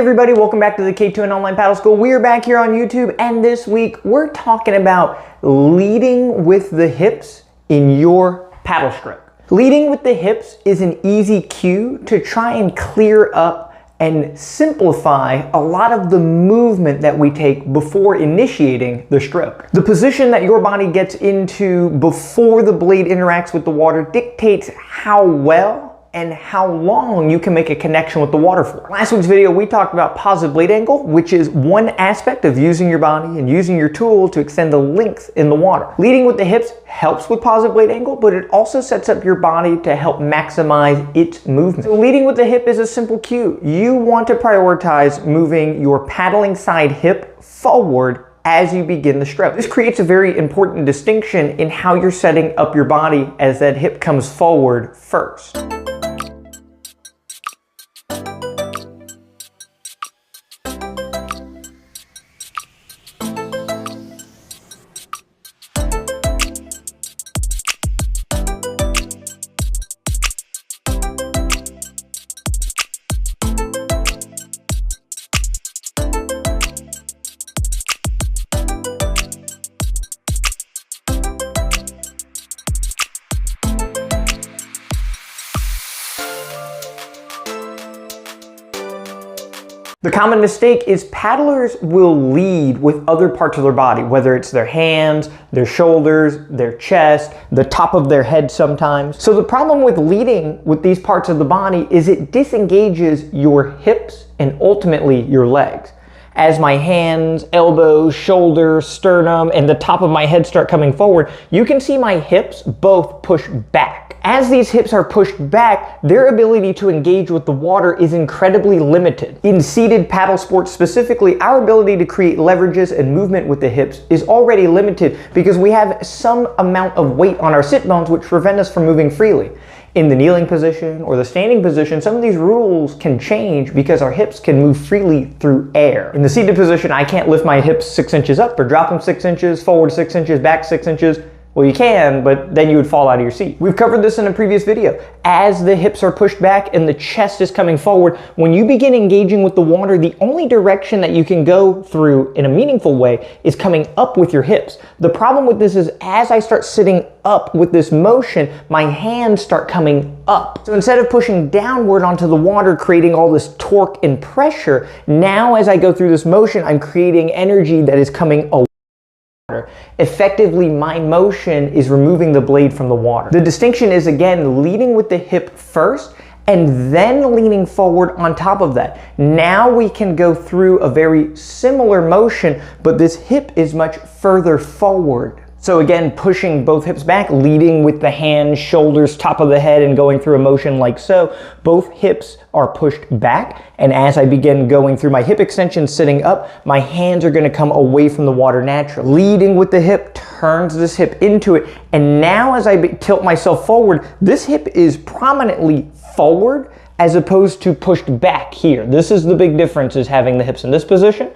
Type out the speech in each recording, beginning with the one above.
everybody, welcome back to the K2N Online Paddle School. We are back here on YouTube, and this week we're talking about leading with the hips in your paddle stroke. Leading with the hips is an easy cue to try and clear up and simplify a lot of the movement that we take before initiating the stroke. The position that your body gets into before the blade interacts with the water dictates how well and how long you can make a connection with the water for. Last week's video, we talked about positive blade angle, which is one aspect of using your body and using your tool to extend the length in the water. Leading with the hips helps with positive blade angle, but it also sets up your body to help maximize its movement. So leading with the hip is a simple cue. You want to prioritize moving your paddling side hip forward as you begin the stroke. This creates a very important distinction in how you're setting up your body as that hip comes forward first. The common mistake is paddlers will lead with other parts of their body, whether it's their hands, their shoulders, their chest, the top of their head sometimes. So the problem with leading with these parts of the body is it disengages your hips and ultimately your legs. As my hands, elbows, shoulders, sternum, and the top of my head start coming forward, you can see my hips both push back. As these hips are pushed back, their ability to engage with the water is incredibly limited. In seated paddle sports specifically, our ability to create leverages and movement with the hips is already limited because we have some amount of weight on our sit bones which prevent us from moving freely. In the kneeling position or the standing position, some of these rules can change because our hips can move freely through air. In the seated position, I can't lift my hips 6 inches up or drop them 6 inches, forward 6 inches, back 6 inches. Well, you can, but then you would fall out of your seat. We've covered this in a previous video. As the hips are pushed back and the chest is coming forward, when you begin engaging with the water, the only direction that you can go through in a meaningful way is coming up with your hips. The problem with this is as I start sitting up with this motion, my hands start coming up. So instead of pushing downward onto the water, creating all this torque and pressure, now as I go through this motion, I'm creating energy that is coming away. Effectively, my motion is removing the blade from the water. The distinction is, again, leading with the hip first and then leaning forward on top of that. Now we can go through a very similar motion, but this hip is much further forward. So again, pushing both hips back, leading with the hands, shoulders, top of the head, and going through a motion like so. Both hips are pushed back, and as I begin going through my hip extension, sitting up, my hands are gonna come away from the water naturally. Leading with the hip turns this hip into it, and now as I tilt myself forward, this hip is prominently forward as opposed to pushed back here. This is the big difference, is having the hips in this position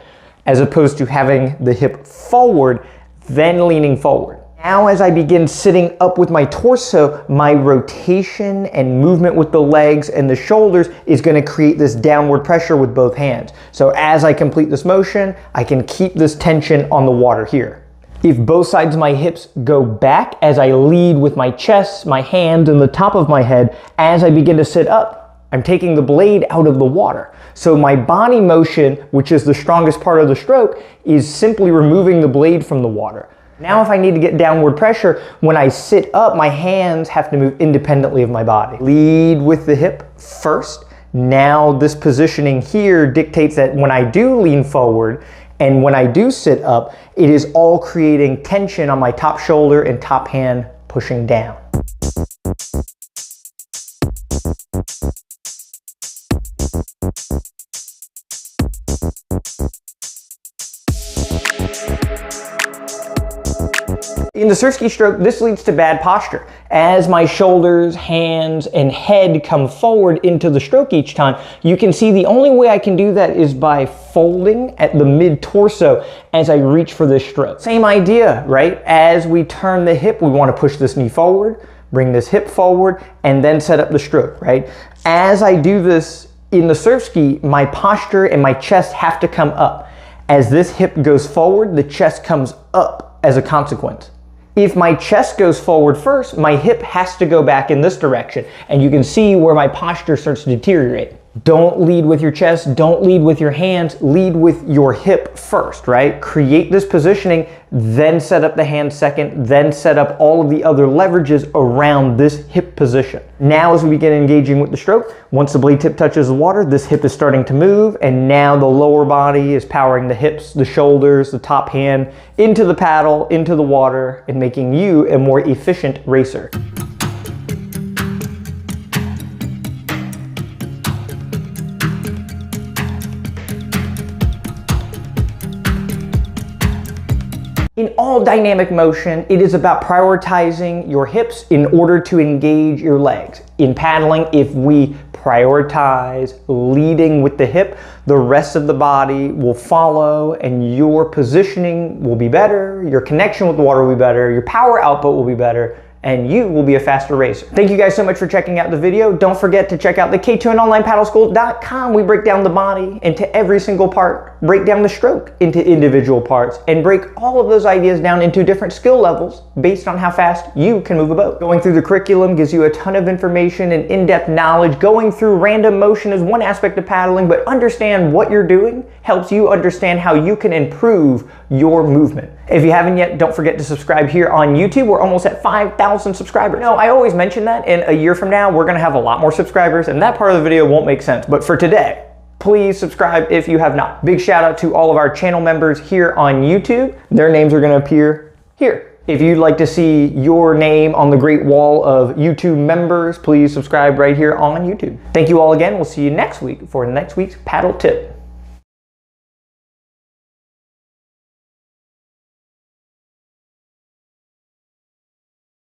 as opposed to having the hip forward then leaning forward. Now as I begin sitting up with my torso, my rotation and movement with the legs and the shoulders is going to create this downward pressure with both hands. So as I complete this motion, I can keep this tension on the water here. If both sides of my hips go back as I lead with my chest, my hands, and the top of my head, as I begin to sit up, I'm taking the blade out of the water. So my body motion, which is the strongest part of the stroke, is simply removing the blade from the water. Now if I need to get downward pressure, when I sit up, my hands have to move independently of my body. Lead with the hip first. Now this positioning here dictates that when I do lean forward and when I do sit up, it is all creating tension on my top shoulder and top hand pushing down. In the surf ski stroke, this leads to bad posture. As my shoulders, hands, and head come forward into the stroke each time, you can see the only way I can do that is by folding at the mid-torso as I reach for this stroke. Same idea, right? As we turn the hip, we want to push this knee forward, bring this hip forward, and then set up the stroke, right? As I do this In the surf ski, my posture and my chest have to come up. As this hip goes forward, the chest comes up as a consequence. If my chest goes forward first, my hip has to go back in this direction. And you can see where my posture starts to deteriorate. Don't lead with your chest, don't lead with your hands, lead with your hip first, right? Create this positioning, then set up the hand second, then set up all of the other leverages around this hip position. Now as we begin engaging with the stroke, once the blade tip touches the water, this hip is starting to move, and now the lower body is powering the hips, the shoulders, the top hand into the paddle, into the water, and making you a more efficient racer. In all dynamic motion, it is about prioritizing your hips in order to engage your legs. In paddling, if we prioritize leading with the hip, the rest of the body will follow, and your positioning will be better, your connection with the water will be better, your power output will be better, and you will be a faster racer. Thank you guys so much for checking out the video. Don't forget to check out the K2NOnlinePaddleSchool.com. We break down the body into every single part, break down the stroke into individual parts, and break all of those ideas down into different skill levels based on how fast you can move a boat. Going through the curriculum gives you a ton of information and in-depth knowledge. Going through random motion is one aspect of paddling, but understand what you're doing helps you understand how you can improve your movement. If you haven't yet, don't forget to subscribe here on YouTube. We're almost at 5,000 subscribers. No, I always mention that, and a year from now, we're gonna have a lot more subscribers, and that part of the video won't make sense. But for today, please subscribe if you have not. Big shout out to all of our channel members here on YouTube. Their names are gonna appear here. If you'd like to see your name on the great wall of YouTube members, please subscribe right here on YouTube. Thank you all again. We'll see you next week for next week's paddle tip.